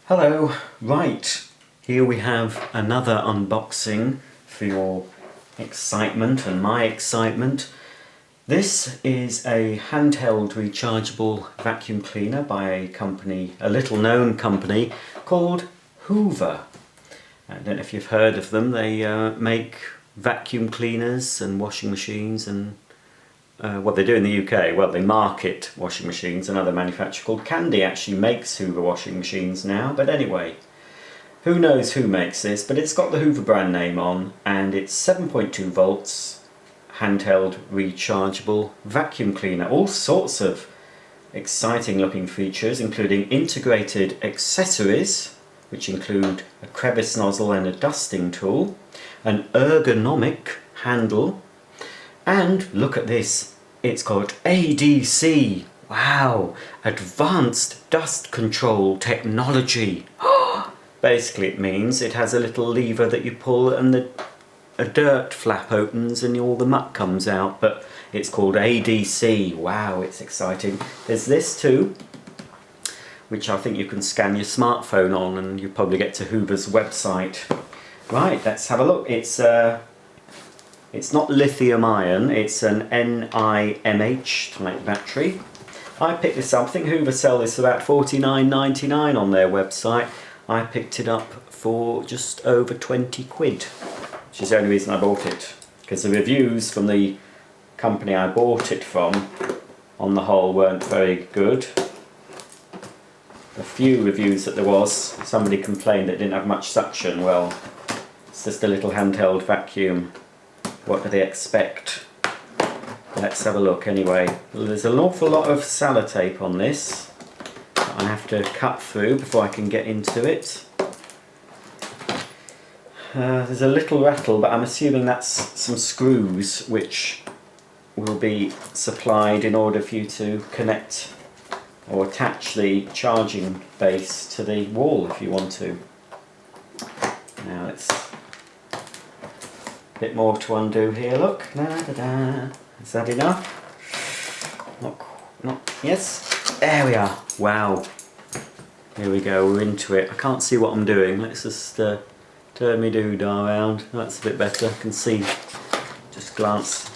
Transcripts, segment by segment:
Hello, right, here we have another unboxing for your excitement and my excitement. This is a handheld rechargeable vacuum cleaner by a little known company called Hoover. I don't know if you've heard of them. They make vacuum cleaners and washing machines and what they do in the UK, well, they market washing machines. Another manufacturer called Candy actually makes Hoover washing machines now, but anyway, who knows who makes this, but it's got the Hoover brand name on, and it's 7.2 volts, handheld rechargeable vacuum cleaner. All sorts of exciting looking features, including integrated accessories, which include a crevice nozzle and a dusting tool, an ergonomic handle, and look at this, it's got ADC, wow, Advanced Dust Control Technology. Basically it means it has a little lever that you pull and a dirt flap opens and all the muck comes out, but it's called ADC, wow, it's exciting. There's this too, which I think you can scan your smartphone on and you probably get to Hoover's website. Right, let's have a look. It's not lithium ion, it's an NIMH type battery. I picked this up, I think Hoover sell this for about $49.99 on their website. I picked it up for just over 20 quid, which is the only reason I bought it. Because the reviews from the company I bought it from, on the whole, weren't very good. The few reviews that there was, somebody complained that it didn't have much suction. Well, it's just a little handheld vacuum. What do they expect? Let's have a look anyway. Well, there's an awful lot of sellotape on this that I have to cut through before I can get into it. There's a little rattle, but I'm assuming that's some screws which will be supplied in order for you to connect or attach the charging base to the wall if you want to. Now it's bit more to undo here, look. Da, da, da. Is that enough? Not, yes. There we are. Wow. Here we go, we're into it. I can't see what I'm doing. Let's just turn me doodah around. That's a bit better. I can see, just glance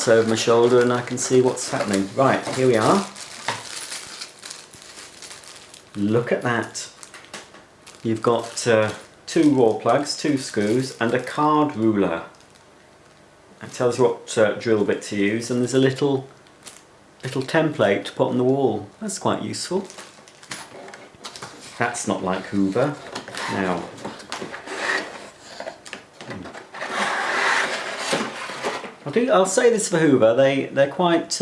over my shoulder and I can see what's happening. Right, here we are. Look at that. You've got 2 raw plugs, 2 screws and a card ruler. It tells you what drill bit to use, and there's a little template to put on the wall. That's quite useful. That's not like Hoover. Now, I'll say this for Hoover. They're quite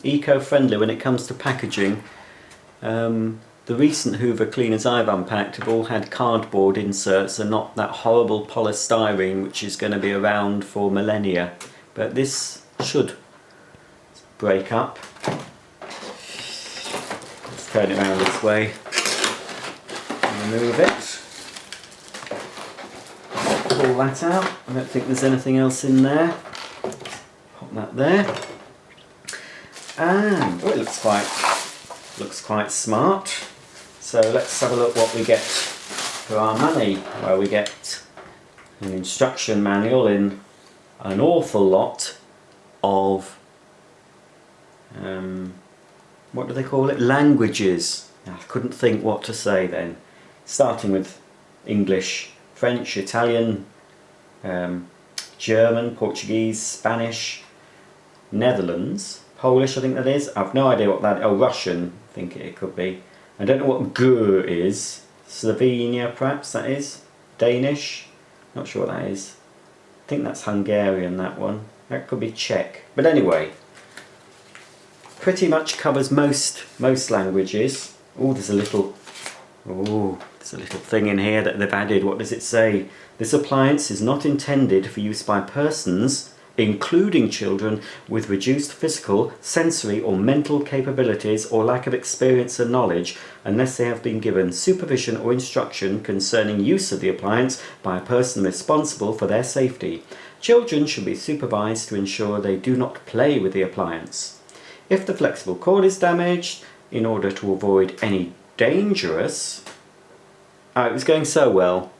eco-friendly when it comes to packaging. The recent Hoover cleaners I've unpacked have all had cardboard inserts and not that horrible polystyrene which is going to be around for millennia. But this should break up. Let's turn it around this way. Remove it. Pull that out. I don't think there's anything else in there. Pop that there. And oh, it looks quite smart. So let's have a look what we get for our money. Well, we get an instruction manual in an awful lot of, what do they call it? Languages. I couldn't think what to say then. Starting with English, French, Italian, German, Portuguese, Spanish, Netherlands, Polish I think that is. I've no idea what that, oh, Russian I think it could be. I don't know what G is. Slovenia perhaps that is. Danish. Not sure what that is. I think that's Hungarian, that one. That could be Czech. But anyway, pretty much covers most languages. Oh, there's a little thing in here that they've added. What does it say? This appliance is not intended for use by persons, including children, with reduced physical, sensory or mental capabilities or lack of experience and knowledge, unless they have been given supervision or instruction concerning use of the appliance by a person responsible for their safety. Children should be supervised to ensure they do not play with the appliance. If the flexible cord is damaged, in order to avoid any dangerous it was going so well.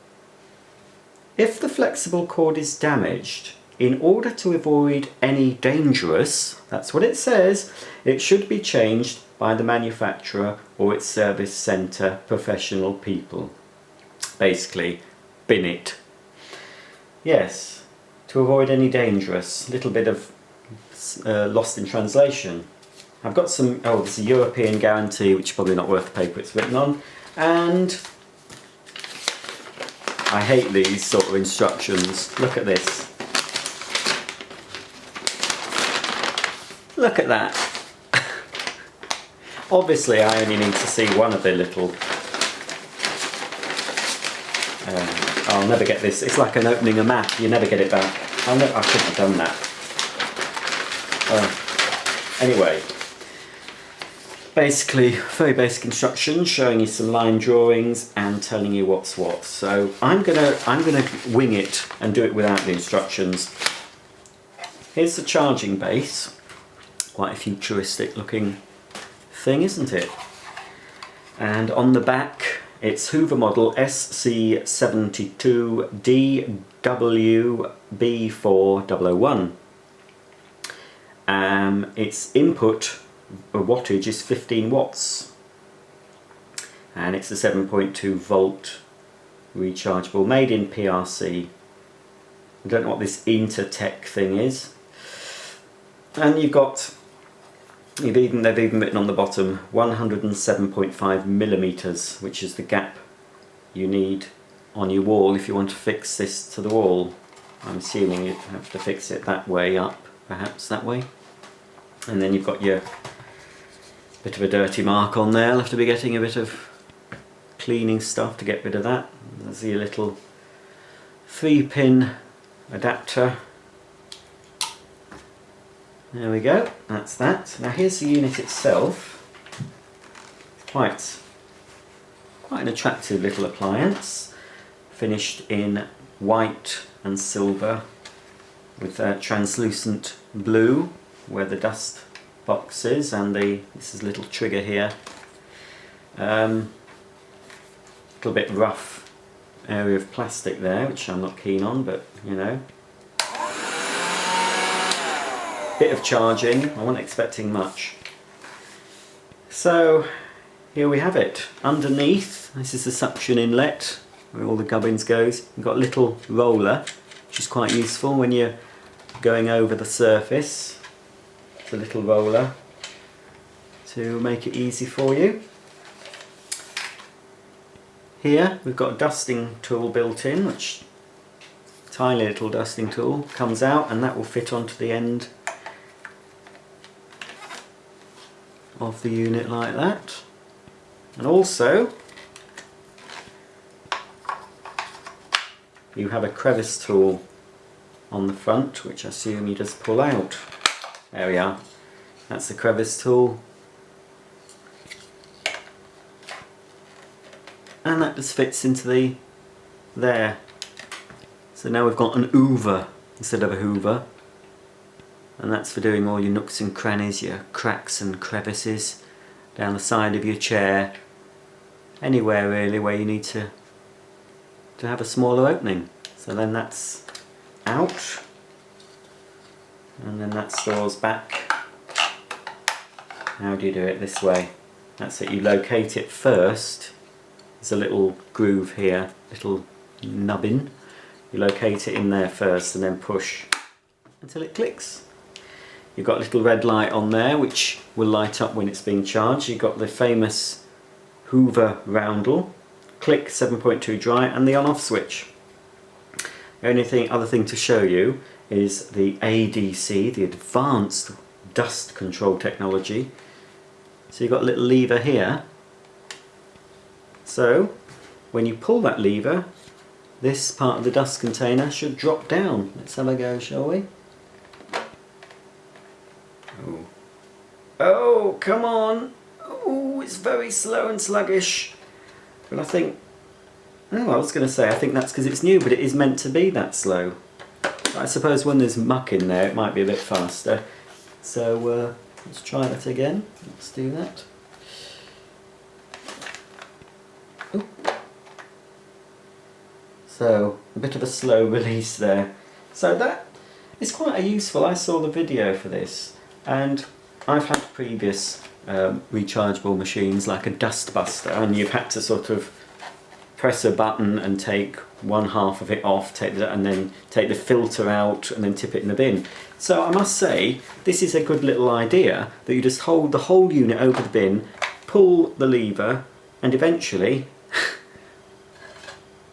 If the flexible cord is damaged, in order to avoid any dangerous, that's what it says, it should be changed by the manufacturer or its service centre professional people. Basically, bin it. Yes, to avoid any dangerous. Little bit of lost in translation. I've got some, there's a European guarantee, which is probably not worth the paper it's written on, and I hate these sort of instructions. Look at this. Look at that. Obviously I only need to see one of the little... I'll never get this. It's like opening a map. You never get it back. I shouldn't have done that. Anyway. Basically, very basic instructions showing you some line drawings and telling you what's what. So I'm gonna wing it and do it without the instructions. Here's the charging base. Quite a futuristic looking thing, isn't it? And on the back it's Hoover model SC72DWB4001. Its input wattage is 15 watts and it's a 7.2 volt rechargeable, made in PRC. I don't know what this Intertech thing is. And they've even written on the bottom 107.5 millimeters, which is the gap you need on your wall if you want to fix this to the wall. I'm assuming you'd have to fix it that way up, perhaps that way. And then you've got your bit of a dirty mark on there. I'll have to be getting a bit of cleaning stuff to get rid of that. There's your little 3-pin adapter. There we go, that's that. Now here's the unit itself. Quite an attractive little appliance, finished in white and silver with a translucent blue where the dust box is, and this is a little trigger here. Little bit rough area of plastic there, which I'm not keen on, but you know. Bit of charging, I wasn't expecting much. So here we have it. Underneath, this is the suction inlet where all the gubbins goes. You've got a little roller, which is quite useful when you're going over the surface. It's a little roller to make it easy for you. Here we've got a dusting tool built in, which tiny little dusting tool comes out, and that will fit onto the end of the unit like that. And also you have a crevice tool on the front, which I assume you just pull out. There we are, that's the crevice tool, and that just fits into there. So now we've got an Hoover instead of a Hoover. And that's for doing all your nooks and crannies, your cracks and crevices down the side of your chair, anywhere really where you need to have a smaller opening. So then that's out, and then that stores back. How do you do it? This way. That's it, you locate it first. There's a little groove here, little nubbin. You locate it in there first and then push until it clicks. You've got a little red light on there which will light up when it's being charged. You've got the famous Hoover roundel, click 7.2 dry, and the on-off switch. The only other thing to show you is the ADC, the Advanced Dust Control Technology. So you've got a little lever here. So when you pull that lever, this part of the dust container should drop down. Let's have a go, shall we? Oh, come on! Oh, it's very slow and sluggish. But I think... Oh, I was going to say, I think that's because it's new, but it is meant to be that slow. I suppose when there's muck in there, it might be a bit faster. So, let's try that again. Let's do that. Oh. So a bit of a slow release there. So that is quite useful. I saw the video for this, and I've had previous rechargeable machines like a dust buster, and you've had to sort of press a button and take one half of it off, and then take the filter out and then tip it in the bin. So I must say, this is a good little idea, that you just hold the whole unit over the bin, pull the lever, and eventually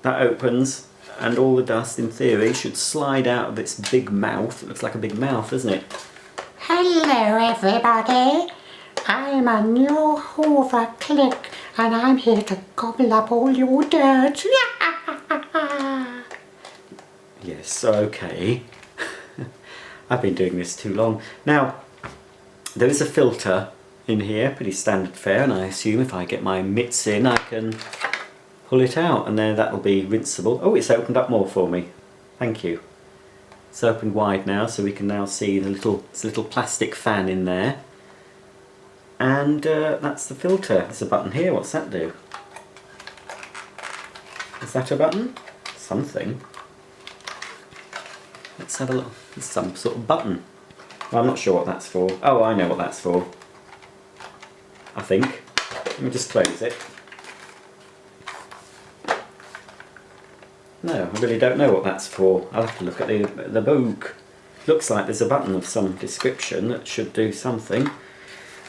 that opens, and all the dust in theory should slide out of its big mouth. It looks like a big mouth, doesn't it? Hello everybody, I'm a new Hoover Clik and I'm here to gobble up all your dirt. Yes, okay. I've been doing this too long. Now, there is a filter in here, pretty standard fare, and I assume if I get my mitts in I can pull it out, and then that'll be rinseable. Oh, it's opened up more for me. Thank you. It's opened wide now, so we can now see the little plastic fan in there. And that's the filter. There's a button here. What's that do? Is that a button? Something. Let's have a look. It's some sort of button. Well, I'm not sure what that's for. Oh, I know what that's for. I think. Let me just close it. No, I really don't know what that's for. I'll have to look at the book. Looks like there's a button of some description that should do something.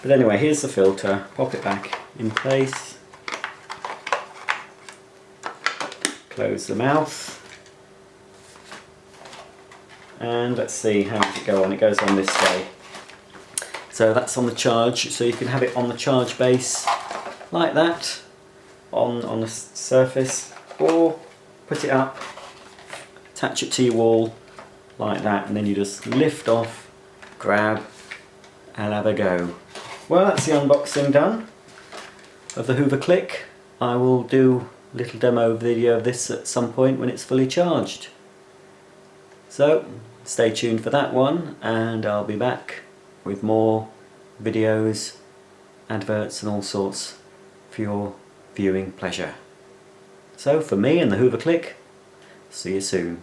But anyway, here's the filter. Pop it back in place. Close the mouth. And let's see, how does it go on? It goes on this way. So that's on the charge, so you can have it on the charge base like that on the surface, or put it up, attach it to your wall like that, and then you just lift off, grab, and have a go. Well, that's the unboxing done of the Hoover Clik. I will do a little demo video of this at some point when it's fully charged. So stay tuned for that one, and I'll be back with more videos, adverts and all sorts for your viewing pleasure. So for me and the Hoover Clik, see you soon.